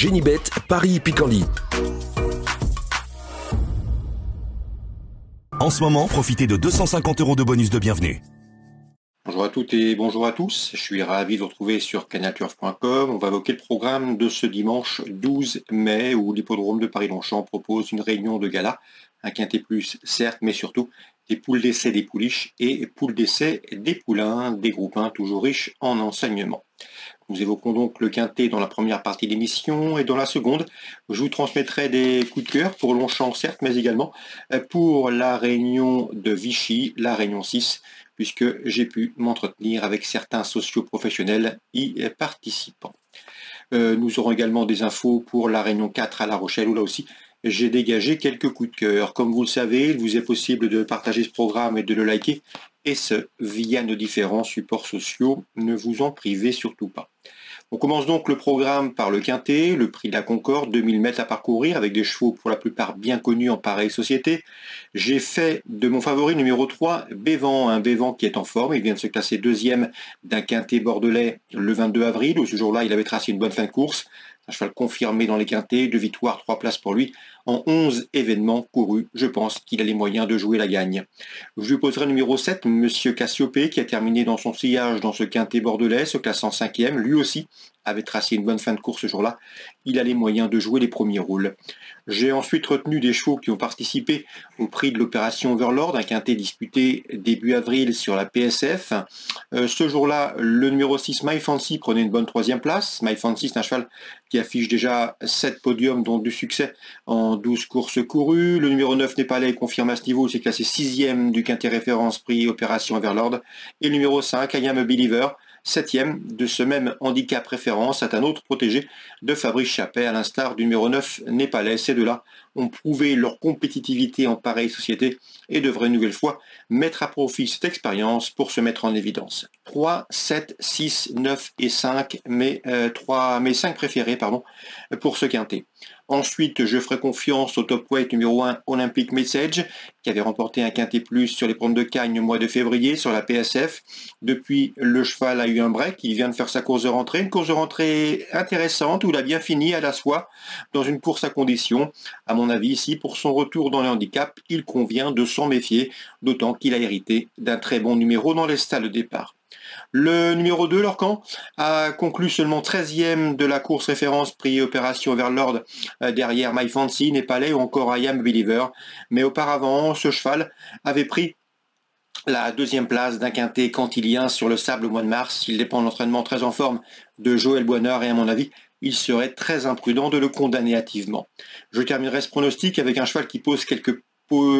Génibet, Paris-Picanly. En ce moment, profitez de 250 € de bonus de bienvenue. Bonjour à toutes et bonjour à tous, je suis ravi de vous retrouver sur canalturf.com. On va évoquer le programme de ce dimanche 12 mai où l'hippodrome de Paris-Longchamp propose une réunion de gala, un quintet plus certes, mais surtout des poules d'essai des pouliches et poules d'essai des poulains, des groupes 1 toujours riches en enseignements. Nous évoquons donc le quintet dans la première partie de l'émission et dans la seconde, je vous transmettrai des coups de cœur pour Longchamp certes, mais également pour la réunion de Vichy, la réunion 6, puisque j'ai pu m'entretenir avec certains socio-professionnels y participants. Nous aurons également des infos pour la réunion 4 à La Rochelle, où là aussi j'ai dégagé quelques coups de cœur. Comme vous le savez, il vous est possible de partager ce programme et de le liker, et ce, via nos différents supports sociaux. Ne vous en privez surtout pas. On commence donc le programme par le quintet, le prix de la Concorde, 2000 mètres à parcourir avec des chevaux pour la plupart bien connus en pareille société. J'ai fait de mon favori numéro 3, Bévan, un Bévan qui est en forme. Il vient de se classer deuxième d'un quintet bordelais le 22 avril. Ce jour-là, il avait tracé une bonne fin de course. Un cheval confirmé dans les quintets, 2 victoires, 3 places pour lui. En 11 événements courus, je pense qu'il a les moyens de jouer la gagne. Je lui poserai numéro 7, Monsieur Cassiopée, qui a terminé dans son sillage dans ce quintet bordelais, se classant 5e. Lui aussi avait tracé une bonne fin de course ce jour-là. Il a les moyens de jouer les premiers rôles. J'ai ensuite retenu des chevaux qui ont participé au prix de l'opération Overlord, un quintet disputé début avril sur la PSF. Ce jour-là, le numéro 6, My Fancy, prenait une bonne 3e place. My Fancy, c'est un cheval qui affiche déjà 7 podiums, dont du succès en 12 courses courues. Le numéro 9, Népalais, confirme à ce niveau, il s'est classé 6e du quintet référence prix opération Overlord. Et le numéro 5, I Am a Believer, 7e de ce même handicap référence, est un autre protégé de Fabrice Chappet, à l'instar du numéro 9 Népalais. Ces deux-là ont prouvé leur compétitivité en pareille société et devraient une nouvelle fois mettre à profit cette expérience pour se mettre en évidence. 3, 7, 6, 9 et 5, mes 5 préférés pour ce quintet. Ensuite, je ferai confiance au top weight numéro 1 Olympic Message, qui avait remporté un quintet plus sur les promes de Cagnes au mois de février sur la PSF. Depuis, le cheval a eu un break, il vient de faire sa course de rentrée, une course de rentrée intéressante où il a bien fini à la soie dans une course à condition. À mon avis, ici, pour son retour dans le handicap, il convient de s'en méfier, d'autant qu'il a hérité d'un très bon numéro dans les stalles de départ. Le numéro 2, Lorcan, a conclu seulement 13e de la course référence prix opération Overlord derrière My Fancy, Népalais ou encore I Am a Believer. Mais auparavant, ce cheval avait pris la 2e place d'un quintet cantilien sur le sable au mois de mars. Il dépend de l'entraînement très en forme de Joël Boinard et à mon avis, il serait très imprudent de le condamner hâtivement. Je terminerai ce pronostic avec un cheval qui pose quelques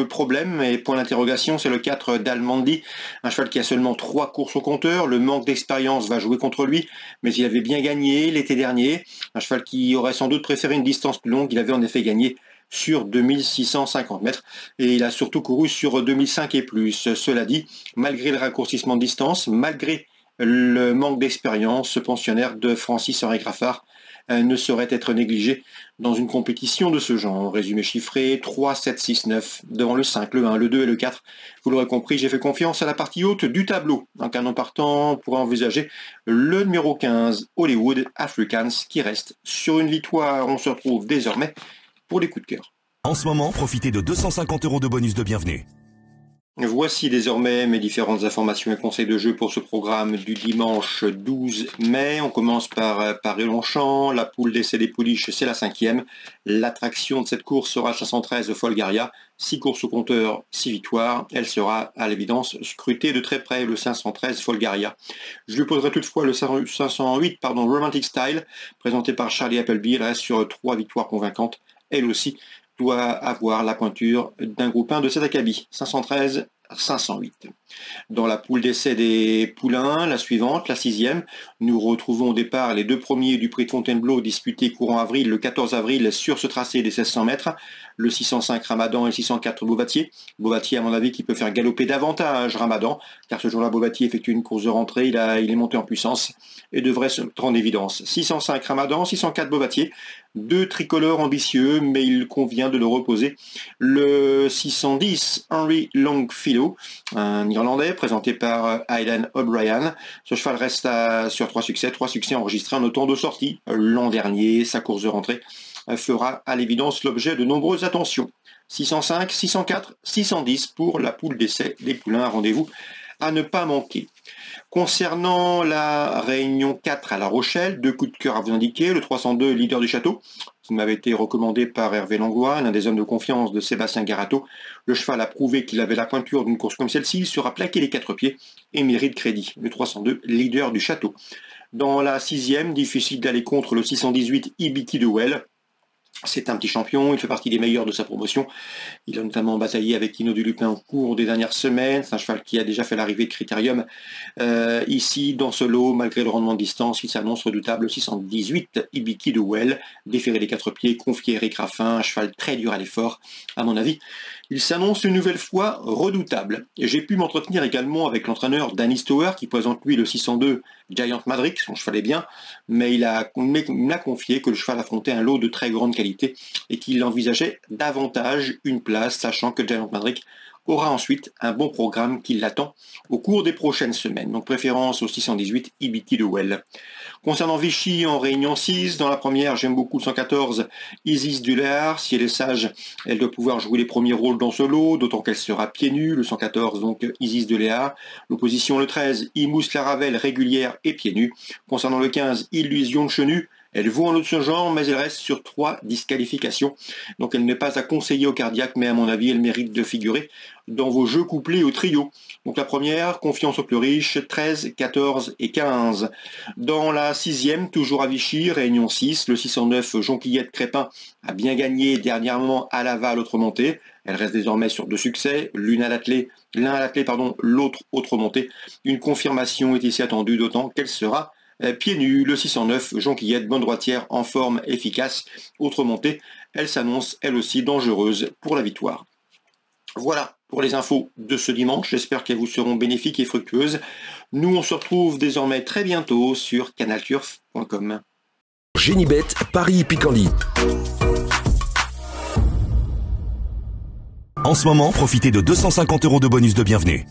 problème et point d'interrogation, c'est le 4 d'Almandi, un cheval qui a seulement 3 courses au compteur. Le manque d'expérience va jouer contre lui, mais il avait bien gagné l'été dernier. Un cheval qui aurait sans doute préféré une distance plus longue. Il avait en effet gagné sur 2650 mètres et il a surtout couru sur 2005 et plus. Cela dit, malgré le raccourcissement de distance, malgré le manque d'expérience, ce pensionnaire de Francis-Henri Graffard ne saurait être négligé dans une compétition de ce genre. Résumé chiffré, 3, 7, 6, 9, devant le 5, le 1, le 2 et le 4. Vous l'aurez compris, j'ai fait confiance à la partie haute du tableau. En canon partant, on pourra envisager le numéro 15, Hollywood Africans, qui reste sur une victoire. On se retrouve désormais pour les coups de cœur. En ce moment, profitez de 250 € de bonus de bienvenue. Voici désormais mes différentes informations et conseils de jeu pour ce programme du dimanche 12 mai. On commence par Paris-Longchamp. La poule d'essai des pouliches, c'est la 5e. L'attraction de cette course sera 513 Folgaria. 6 courses au compteur, 6 victoires. Elle sera à l'évidence scrutée de très près, le 513 Folgaria. Je lui poserai toutefois le 508 Romantic Style, présenté par Charlie Appleby. Elle reste sur 3 victoires convaincantes. Elle aussi doit avoir la pointure d'un groupe 1 de cet acabit, 513, 508. Dans la poule d'essai des poulains, la suivante, la 6e, nous retrouvons au départ les 2 premiers du prix de Fontainebleau disputés courant avril, le 14 avril, sur ce tracé des 1600 mètres. le 605 Ramadan et le 604 Beauvatier. Beauvatier, à mon avis, qui peut faire galoper davantage Ramadan, car ce jour-là, Beauvatier effectue une course de rentrée, il est monté en puissance et devrait se mettre en évidence. 605 Ramadan, 604 Beauvatier, deux tricolores ambitieux, mais il convient de le reposer. Le 610 Henry Longfellow, un Irlandais, présenté par Aidan O'Brien. Ce cheval reste sur trois succès enregistrés en autant de sorties. L'an dernier, sa course de rentrée fera à l'évidence l'objet de nombreuses attentions. 605, 604, 610 pour la poule d'essai des poulains. Rendez-vous à ne pas manquer. Concernant la Réunion 4 à La Rochelle, deux coups de cœur à vous indiquer. Le 302 Leader du Château, qui m'avait été recommandé par Hervé Langlois, l'un des hommes de confiance de Sébastien Garato. Le cheval a prouvé qu'il avait la pointure d'une course comme celle-ci. Il sera plaqué les quatre pieds et mérite crédit. Le 302 Leader du Château. Dans la 6e, difficile d'aller contre le 618 Ibiki de Well. C'est un petit champion, il fait partie des meilleurs de sa promotion. Il a notamment bataillé avec Kino du Lupin au cours des dernières semaines. C'est un cheval qui a déjà fait l'arrivée de Critérium. Ici, dans ce lot, malgré le rendement de distance, il s'annonce redoutable. 618 Ibiki de Well, déféré les quatre pieds, confié Eric Raffin, un cheval très dur à l'effort. À mon avis, il s'annonce une nouvelle fois redoutable. J'ai pu m'entretenir également avec l'entraîneur Danny Stower, qui présente lui le 602 Giant Madrid. Son cheval est bien, mais il m'a confié que le cheval affrontait un lot de très grande qualité et qu'il envisageait davantage une place, sachant que Giant Madrid aura ensuite un bon programme qui l'attend au cours des prochaines semaines. Donc préférence au 618 Ibiki de Well. Concernant Vichy en Réunion 6, dans la première, j'aime beaucoup le 114 Isis Dullard. Si elle est sage, elle doit pouvoir jouer les premiers rôles dans ce lot, d'autant qu'elle sera pieds nus. Le 114, donc Isis Dullard. L'opposition, le 13, Imous Laravel, régulière et pieds nus. Concernant le 15, Illusion de Chenu. Elle vaut un autre ce genre, mais elle reste sur 3 disqualifications. Donc elle n'est pas à conseiller au cardiaque, mais à mon avis, elle mérite de figurer dans vos jeux couplés au trio. Donc la première, confiance aux plus riches, 13, 14 et 15. Dans la 6e, toujours à Vichy, Réunion 6, le 609 Jonquillette Crépin a bien gagné dernièrement à Laval, autre montée. Elle reste désormais sur 2 succès, l'un à l'attelé, l'autre autre montée. Une confirmation est ici attendue, d'autant qu'elle sera pieds nus. Le 609 Jonquillette, bonne droitière, en forme, efficace. Autre montée, elle s'annonce elle aussi dangereuse pour la victoire. Voilà pour les infos de ce dimanche. J'espère qu'elles vous seront bénéfiques et fructueuses. Nous, on se retrouve désormais très bientôt sur canalturf.com. Génibet, Paris et Picardie. En ce moment, profitez de 250 € de bonus de bienvenue.